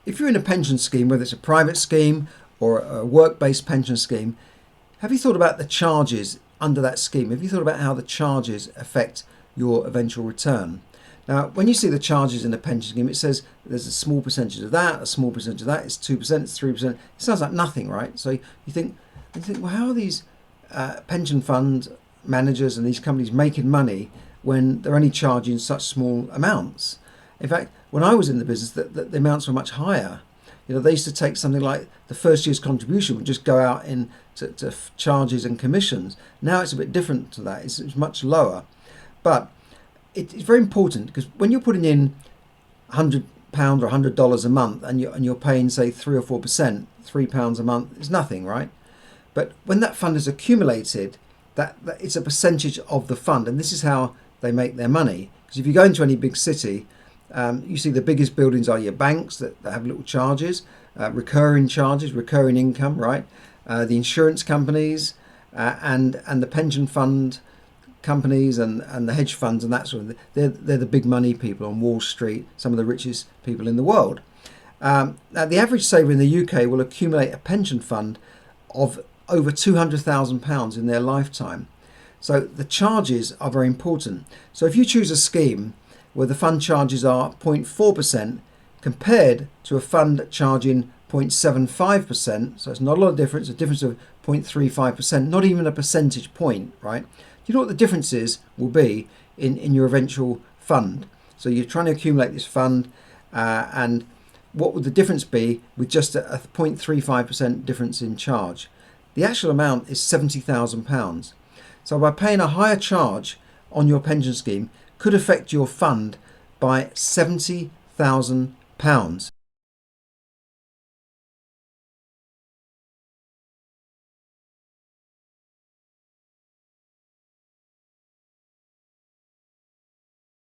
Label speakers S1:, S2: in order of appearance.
S1: if you're in a pension scheme, whether it's a private scheme or a work-based pension scheme, have you thought about the charges under that scheme? Have you thought about how the charges affect your eventual return? Now, when you see the charges in a pension scheme, it says there's a small percentage of that, a small percentage of that, it's 2%, it's 3%. It sounds like nothing, right? So you think, well, how are these pension fund managers and these companies making money when they're only charging such small amounts? In fact, when I was in the business, the amounts were much higher. They used to take something like the first year's contribution would just go out in to charges and commissions. Now it's a bit different to that. It's much lower. But it's very important, because when you're putting in £100 or $100 a month and you're paying, say, 3 or 4%, £3 a month is nothing, right? But when that fund is accumulated, that it's a percentage of the fund, and this is how they make their money. Because if you go into any big city, you see the biggest buildings are your banks that have little charges, recurring charges, recurring income, right? The insurance companies and the pension fund companies and the hedge funds and that sort of thing. They're the big money people on Wall Street, some of the richest people in the world. Now, the average saver in the UK will accumulate a pension fund of over £200,000 in their lifetime. So the charges are very important. So if you choose a scheme where the fund charges are 0.4% compared to a fund charging 0.75%, so it's not a lot of difference, a difference of 0.35%, not even a percentage point, right? You know what the differences will be in your eventual fund. So you're trying to accumulate this fund, and what would the difference be with just a 0.35% difference in charge? The actual amount is £70,000. So by paying a higher charge on your pension scheme could affect your fund by £70,000.